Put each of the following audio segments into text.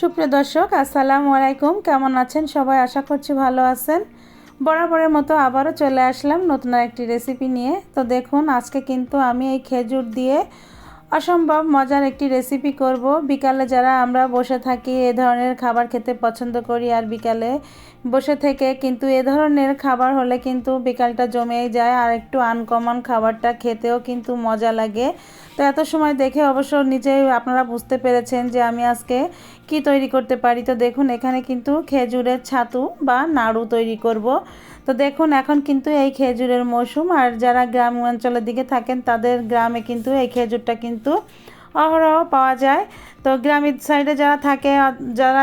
সুপ্রিয় দর্শক আসসালামু আলাইকুম, কেমন আছেন সবাই? আশা করছি ভালো আছেন। বরাবরের মতো আবারও চলে আসলাম নতুন একটি রেসিপি নিয়ে। তো দেখুন, আজকে কিন্তু আমি এই খেজুর দিয়ে অসম্ভব মজার একটি রেসিপি করব। বিকালে যারা আমরা বসে থাকি এ ধরনের খাবার খেতে পছন্দ করি, আর বিকালে বসে থেকে কিন্তু এ ধরনের খাবার হলে কিন্তু বিকালটা জমেই যায়, আর একটু আনকমন খাবারটা খেতেও কিন্তু মজা লাগে। তো এত সময় দেখে অবশ্য নিজেই আপনারা বুঝতে পেরেছেন যে আমি আজকে কি তৈরি করতে পারি। তো দেখুন, এখানে কিন্তু খেজুরের ছাতু বা নাড়ু তৈরি করব। তো দেখুন, এখন কিন্তু এই খেজুরের মৌসুম, আর যারা গ্রাম অঞ্চলের দিকে থাকেন তাদের গ্রামে কিন্তু এই খেজুরটা কিন্তু অহরহ পাওয়া যায়। তো গ্রামের সাইডে যারা থাকে, যারা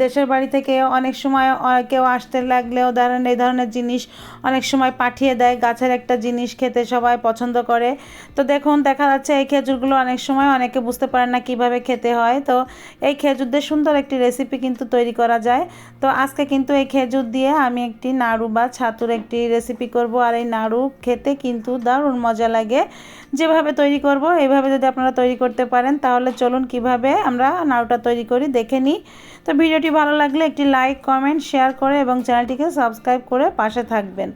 দেশের বাড়ি থেকে অনেক সময় কেউ আসতে লাগলেও ধরেন এই ধরনের জিনিস অনেক সময় পাঠিয়ে দেয়। গাছের একটা জিনিস খেতে সবাই পছন্দ করে। তো দেখুন, দেখা যাচ্ছে এই খেজুরগুলো অনেক সময় অনেকে বুঝতে পারে না কিভাবে খেতে হয়। তো এই খেজুর দিয়ে সুন্দর একটি রেসিপি কিন্তু তৈরি করা যায়। তো আজকে কিন্তু এই খেজুর দিয়ে আমি একটি নাড়ু বা ছাতুর একটি রেসিপি করব। আর এই নাড়ু খেতে কিন্তু দারুণ মজা লাগে। যেভাবে তৈরি করব এইভাবে যদি আপনারা তৈরি করতে পারেন তাহলে চলুন কিভাবে আমরা নাড়ুটা তৈরি করি দেখে নিই। তো ভিডিওটি ভালো লাগলে একটি লাইক, কমেন্ট, শেয়ার করে এবং চ্যানেলটিকে সাবস্ক্রাইব করে পাশে থাকবেন।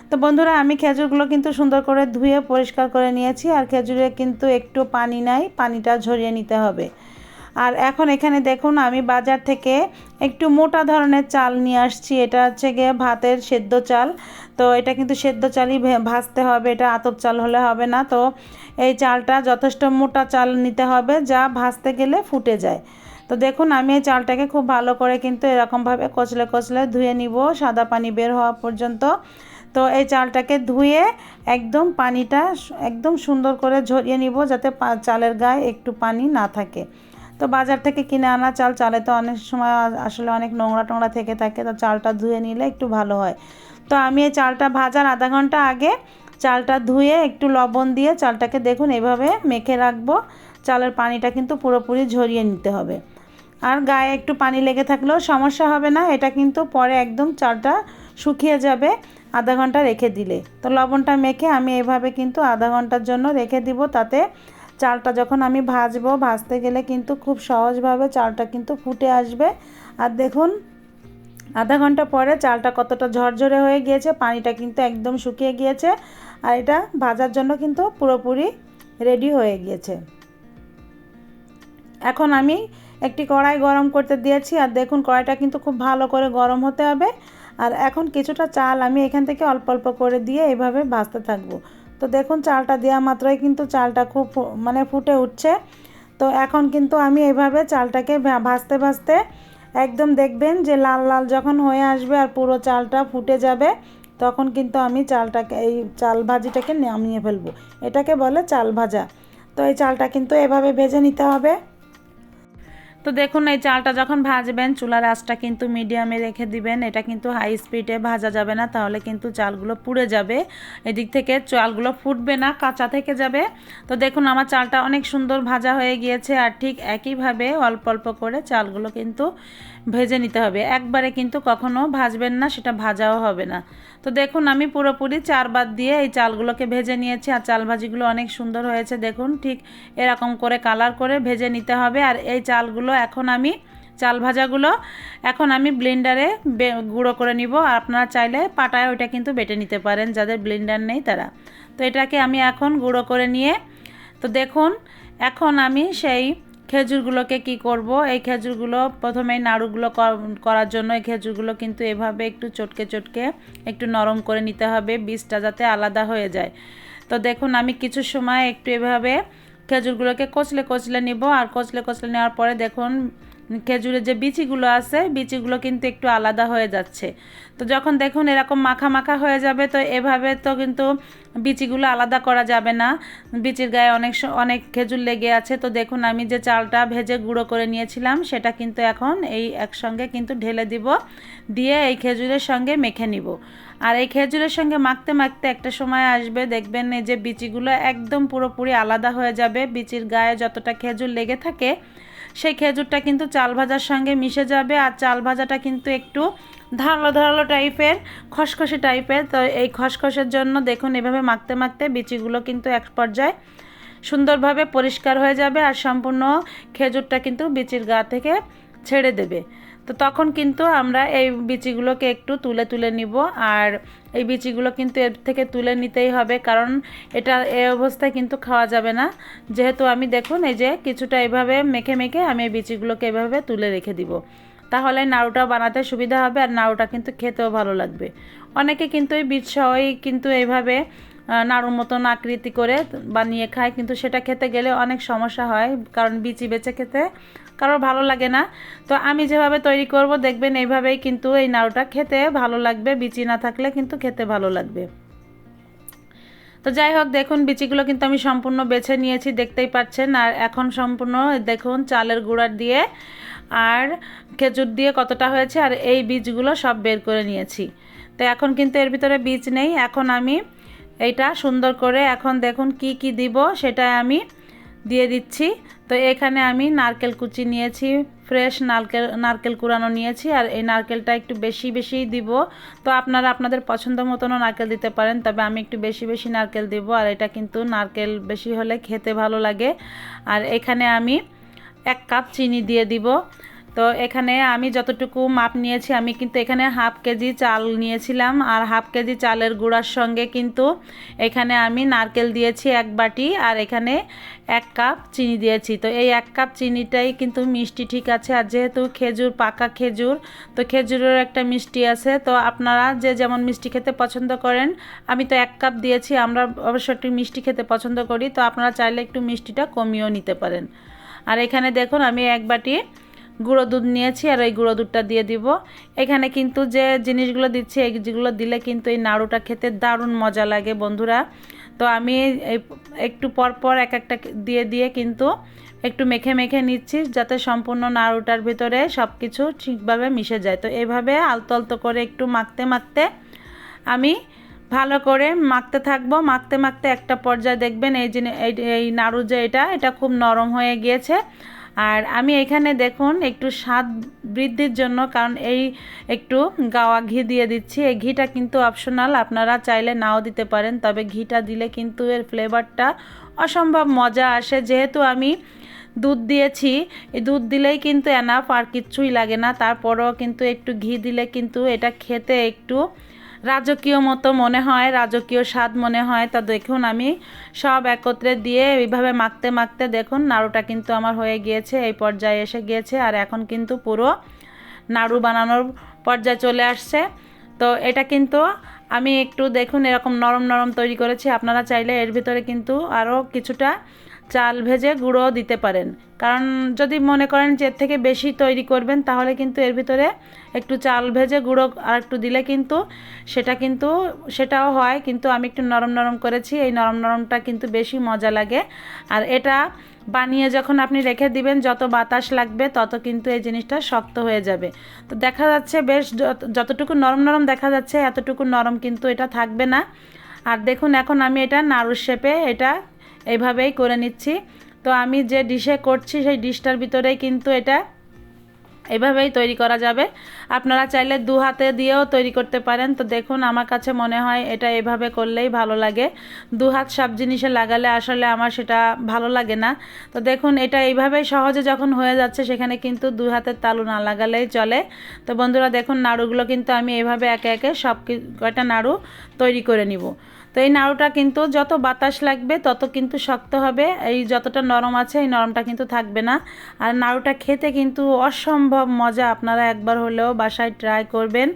তো বন্ধুরা, আমি খেজুরগুলো কিন্তু সুন্দর করে ধুয়ে পরিষ্কার করে নিয়েছি, আর খেজুরে কিন্তু একটু পানি নাই, পানিটা ঝরিয়ে নিতে হবে। আর এখন এখানে দেখুন, আমি বাজার থেকে একটু মোটা ধরনের চাল নিয়ে আসছি। এটা হচ্ছে গিয়ে ভাতের সেদ্ধ চাল। তো এটা কিন্তু সেদ্ধ চালই ভাজতে হবে, এটা আতপ চাল হলে হবে না। তো এই চালটা যথেষ্ট মোটা চাল নিতে হবে, যা ভাজতে গেলে ফুটে যায়। তো দেখুন, আমি এই চালটাকে খুব ভালো করে কিন্তু এরকমভাবে কচলে কচলে ধুয়ে নিব, সাদা পানি বের হওয়া পর্যন্ত। তো এই চালটাকে ধুয়ে একদম পানিটা একদম সুন্দর করে ঝরিয়ে নিব, যাতে চালের গায়ে একটু পানি না থাকে। তো বাজার থেকে কিনে আনা চাল, চালে তো অনেক সময় আসলে অনেক নোংরা টোংরা থেকে থাকে। তো চালটা ধুয়ে নিলে একটু ভালো হয়। তো আমি এই চালটা ভাজার আধা ঘন্টা আগে চালটা ধুয়ে একটু লবণ দিয়ে চালটাকে দেখুন এভাবে মেখে রাখবো। চালের পানিটা কিন্তু পুরোপুরি ঝরিয়ে নিতে হবে। আর গায়ে একটু পানি লেগে থাকলেও সমস্যা হবে না, এটা কিন্তু পরে একদম চালটা শুকিয়ে যাবে আধা ঘন্টা রেখে দিলে। তো লবণটা মেখে আমি এভাবে কিন্তু আধা ঘন্টার জন্য রেখে দিব। তাতে চালটা যখন আমি ভাজবো, ভাজতে গেলে কিন্তু খুব সহজভাবে চালটা কিন্তু ফুটে আসবে। আর দেখুন, আধা ঘন্টা পরে চালটা কতটা ঝরঝরে হয়ে গিয়েছে, পানিটা কিন্তু একদম শুকিয়ে গিয়েছে। আর এটা ভাজার জন্য কিন্তু পুরোপুরি রেডি হয়ে গিয়েছে। এখন আমি একটি কড়াই গরম করতে দিয়েছি, আর দেখুন কড়াইটা কিন্তু খুব ভালো করে গরম হতে হবে। আর এখন কিছুটা চাল আমি এখান থেকে অল্প অল্প করে দিয়ে এভাবে ভাজতে থাকবো। তো দেখুন, চালটা দেওয়া মাত্রই কিন্তু চালটা খুব ফুটে উঠছে। তো এখন কিন্তু আমি এইভাবে চালটাকে ভাজতে ভাজতে একদম দেখবেন যে লাল লাল যখন হয়ে আসবে আর পুরো চালটা ফুটে যাবে, তখন কিন্তু আমি চালটাকে এই চাল ভাজিটাকে নামিয়ে ফেলবো। এটাকে বলে চাল ভাজা। তো এই চালটা কিন্তু এভাবে ভেজে নিতে হবে। তো দেখুন, এই চালটা যখন ভাজবেন চুলার আঁচটা কিন্তু মিডিয়ামে রেখে দিবেন। এটা কিন্তু হাই স্পিডে ভাজা যাবে না, তাহলে কিন্তু চালগুলো পুড়ে যাবে। এদিক থেকে চালগুলো ফুটবে না, কাঁচা থেকে যাবে। তো দেখুন, আমার চালটা অনেক সুন্দর ভাজা হয়ে গিয়েছে। আর ঠিক একইভাবে অল্প অল্প করে চালগুলো কিন্তু ভেজে নিতে হবে। একবারে কিন্তু কখনো ভাজবেন না, সেটা ভাজাও হবে না। তো দেখুন, আমি পুরোপুরি চারবার দিয়ে এই চালগুলোকে ভেজে নিয়েছি। আর চাল ভাজিগুলো অনেক সুন্দর হয়েছে। দেখুন, ঠিক এরকম করে কালার করে ভেজে নিতে হবে। আর এই চালগুলো চাল ভাজাগুলো এখন আমি ব্লেন্ডারে গুঁড়ো করে নিব। আর আপনারা চাইলে পাটায় ওইটা কিন্তু বেটে নিতে পারেন, যাদের ব্লেন্ডার নেই তারা। তো এটাকে আমি এখন গুঁড়ো করে নিয়ে, তো দেখুন, এখন আমি সেই খেজুরগুলোকে কি করব, এই খেজুরগুলো প্রথমে নাড়ুগুলো করার জন্য এই খেজুরগুলো কিন্তু এভাবে একটু চটকে চটকে একটু নরম করে নিতে হবে, বীজটা যাতে আলাদা হয়ে যায়। তো দেখুন, আমি কিছু সময় একটু এভাবে খেজুরগুলোকে কচলে কচলে নিব। আর কচলে কচলে নেওয়ার পরে দেখুন, খেজুরের যে বিচিগুলো আছে, বিচিগুলো কিন্তু একটু আলাদা হয়ে যাচ্ছে। তো যখন দেখুন এরকম মাখা মাখা হয়ে যাবে, তো এভাবে তো কিন্তু বিচিগুলো আলাদা করা যাবে না, বিচির গায়ে অনেক খেজুর লেগে আছে। তো দেখুন, আমি যে চালটা ভেজে গুঁড়ো করে নিয়েছিলাম সেটা কিন্তু এখন এই একসঙ্গে কিন্তু ঢেলে দিব, দিয়ে এই খেজুরের সঙ্গে মেখে নিব। আর এই খেজুরের সঙ্গে মাখতে মাখতে একটা সময় আসবে, দেখবেন এই যে বিচিগুলো একদম পুরোপুরি আলাদা হয়ে যাবে। বিচির গায়ে যতটা খেজুর লেগে থাকে সেই খেজুরটা কিন্তু চাল ভাজার সঙ্গে মিশে যাবে। আর চাল ভাজাটা কিন্তু একটু ধারালো ধারালো টাইপের, খসখসে টাইপের। তো এই খসখসের জন্য দেখুন এভাবে মাখতে মাখতে বিচিগুলো কিন্তু এক পর্যায়ে সুন্দরভাবে পরিষ্কার হয়ে যাবে, আর সম্পূর্ণ খেজুরটা কিন্তু বিচির গা থেকে ছেড়ে দেবে। তো তখন কিন্তু আমরা এই বিচিগুলোকে একটু তুলে তুলে নিব। আর এই বিচিগুলো কিন্তু এর থেকে তুলে নিতেই হবে, কারণ এটা এই অবস্থায় কিন্তু খাওয়া যাবে না। যেহেতু আমি দেখুন এই যে কিছুটা এভাবে মেখে মেখে আমি এই বিচিগুলোকে এভাবে তুলে রেখে দিব, তাহলে নাড়ুটা বানাতে সুবিধা হবে আর নাড়ুটা কিন্তু খেতেও ভালো লাগবে। অনেকে কিন্তু এই বীজ সহই কিন্তু এইভাবে নাড়ুর মতন আকৃতি করে বানিয়ে খায়, কিন্তু সেটা খেতে গেলে অনেক সমস্যা হয়, কারণ বিচি বেছে খেতে কারোর ভালো লাগে না। তো আমি যেভাবে তৈরি করব দেখবেন এইভাবেই কিন্তু এই নাড়ুটা খেতে ভালো লাগবে, বিচি না থাকলে কিন্তু খেতে ভালো লাগবে। তো যাই হোক, দেখুন বিচিগুলো কিন্তু আমি সম্পূর্ণ বেছে নিয়েছি, দেখতেই পাচ্ছেন। আর এখন সম্পূর্ণ দেখুন চালের গুঁড়া দিয়ে আর খেজুর দিয়ে কতটা হয়েছে, আর এই বীজগুলো সব বের করে নিয়েছি। তো এখন কিন্তু এর ভিতরে বীজ নেই। এখন আমি এইটা সুন্দর করে এখন দেখুন কি কি দিব সেটা আমি দিয়ে দিচ্ছি। তো এখানে আমি নারকেল কুচি নিয়েছি, ফ্রেশ নারকেল কুড়ানো নিয়েছি, আর এই নারকেলটা একটু বেশি বেশিই দিব। তো আপনারা আপনাদের পছন্দ মতনও নারকেল দিতে পারেন, তবে আমি একটু বেশি বেশি নারকেল দিব। আর এটা কিন্তু নারকেল বেশি হলে খেতে ভালো লাগে। আর এখানে আমি 1 কাপ চিনি দিয়ে দিব। তো এখানে আমি যতটুকু মাপ নিয়েছি, আমি কিন্তু এখানে হাফ কেজি চাল নিয়েছিলাম, আর হাফ কেজি চালের গুঁড়ার সঙ্গে কিন্তু এখানে আমি নারকেল দিয়েছি 1 বাটি, আর এখানে 1 কাপ চিনি দিয়েছি। তো এই 1 কাপ চিনিটাই কিন্তু মিষ্টি ঠিক আছে। আর যেহেতু খেজুর, পাকা খেজুর, তো খেজুরের একটা মিষ্টি আছে। তো আপনারা যে যেমন মিষ্টি খেতে পছন্দ করেন, আমি তো 1 কাপ দিয়েছি, আমরা অবশ্য একটু মিষ্টি খেতে পছন্দ করি, তো আপনারা চাইলে একটু মিষ্টিটা কমিয়েও নিতে পারেন। আর এখানে দেখুন আমি 1 বাটি গুঁড়ো দুধ নিয়েছি, আর এই গুঁড়ো দুধটা দিয়ে দিব। এখানে কিন্তু যে জিনিসগুলো দিচ্ছি এইগুলো দিলে কিন্তু এই নাড়ুটা খেতে দারুণ মজা লাগে বন্ধুরা। তো আমি একটু পরপর এক একটা দিয়ে দিয়ে কিন্তু একটু মেখে মেখে নিচ্ছি, যাতে সম্পূর্ণ নাড়ুটার ভিতরে সব কিছু ঠিকভাবে মিশে যায়। তো এইভাবে আলতো আলতো করে একটু মাখতে মাখতে আমি ভালো করে মাখতে থাকবো। মাখতে মাখতে একটা পর্যায়ে দেখবেন এই নাড়ু যে এটা খুব নরম হয়ে গিয়েছে। আর আমি এখানে দেখুন একটু স্বাদ বৃদ্ধির জন্য, কারণ এই একটু গাওয়া ঘি দিয়ে দিচ্ছি। এই ঘিটা কিন্তু অপশনাল, আপনারা চাইলে নাও দিতে পারেন, তবে ঘিটা দিলে কিন্তু এর ফ্লেভারটা অসম্ভব মজা আসে। যেহেতু আমি দুধ দিয়েছি, এই দুধ দিলেই কিন্তু এনাফ, আর কিচ্ছুই লাগে না। তারপরেও কিন্তু একটু ঘি দিলে কিন্তু এটা খেতে একটু রাজকীয় মতো মনে হয়, রাজকীয় স্বাদ মনে হয়। তা দেখুন আমি সব একত্রে দিয়ে এইভাবে মাখতে মাখতে দেখুন নাড়ুটা কিন্তু আমার হয়ে গিয়েছে, এই পর্যায়ে এসে গিয়েছে। আর এখন কিন্তু পুরো নাড়ু বানানোর পর্যায়ে চলে আসছে। তো এটা কিন্তু আমি একটু দেখুন এরকম নরম নরম তৈরি করেছি। আপনারা চাইলে এর ভিতরে কিন্তু আরও কিছুটা চাল ভেজে গুঁড়ো দিতে পারেন, কারণ যদি মনে করেন যে এর থেকে বেশি তৈরি করবেন, তাহলে কিন্তু এর ভিতরে একটু চাল ভেজে গুঁড়ো আর একটু দিলে কিন্তু সেটাও হয়। কিন্তু আমি একটু নরম নরম করেছি, এই নরম নরমটা কিন্তু বেশি মজা লাগে। আর এটা বানিয়ে যখন আপনি রেখে দিবেন, যত বাতাস লাগবে তত কিন্তু এই জিনিসটা শক্ত হয়ে যাবে। তো দেখা যাচ্ছে বেশ যতটুকু নরম নরম দেখা যাচ্ছে এতটুকু নরম কিন্তু এটা থাকবে না। আর দেখুন এখন আমি এটা নাড়ুর শেপে এটা এইভাবেই করে নিচ্ছি। তো আমি যে ডিশে করছি সেই ডিশটার ভিতরেই কিন্তু এটা এভাবেই তৈরি করা যাবে। আপনারা চাইলে 2 হাতে দিয়েও তৈরি করতে পারেন। তো দেখুন আমার কাছে মনে হয় এটা এভাবে করলেই ভালো লাগে। 2 হাত সব জিনিসে লাগালে আসলে আমার সেটা ভালো লাগে না। তো দেখুন এটা এইভাবেই সহজে যখন হয়ে যাচ্ছে, সেখানে কিন্তু 2 হাতের তালু না লাগালেই চলে। তো বন্ধুরা দেখুন নাড়ুগুলো কিন্তু আমি এইভাবে একে একে সব কয়টা নাড়ু তৈরি করে নিব। তো এই নাড়ুটা কিন্তু যত বাতাস লাগবে তত কিন্তু শক্ত হবে, এই যতটা নরম আছে এই নরমটা কিন্তু থাকবে না। আর নাড়ুটা খেতে কিন্তু অসম্ভব মজা, আপনারা একবার হলেও বাসায় ট্রাই করবেন।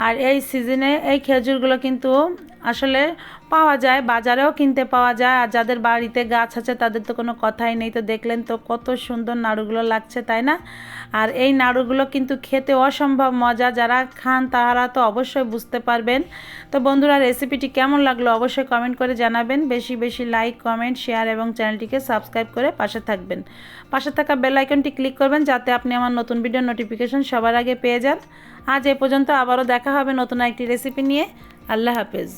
আর এই সিজনে এই খেজুরগুলো কিন্তু আসলে পাওয়া যায়, বাজারেও কিনতে পাওয়া যায়। আর যাদের বাড়িতে গাছ আছে তাদের তো কোনো কথাই নেই। তো দেখলেন তো কত সুন্দর নাড়ুগুলো লাগছে, তাই না? আর এই নাড়ুগুলো কিন্তু খেতে অসম্ভব মজা, যারা খান তারা তো অবশ্যই বুঝতে পারবেন। তো বন্ধুরা রেসিপিটি কেমন লাগলো অবশ্যই কমেন্ট করে জানাবেন। বেশি বেশি লাইক, কমেন্ট, শেয়ার এবং চ্যানেলটিকে সাবস্ক্রাইব করে পাশে থাকবেন। পাশে থাকা বেল আইকনটি ক্লিক করবেন, যাতে আপনি আমার নতুন ভিডিও নোটিফিকেশন সবার আগে পেয়ে যান। আজ এ পর্যন্ত, আবারও দেখা হবে নতুন একটি রেসিপি নিয়ে। আল্লাহ হাফেজ।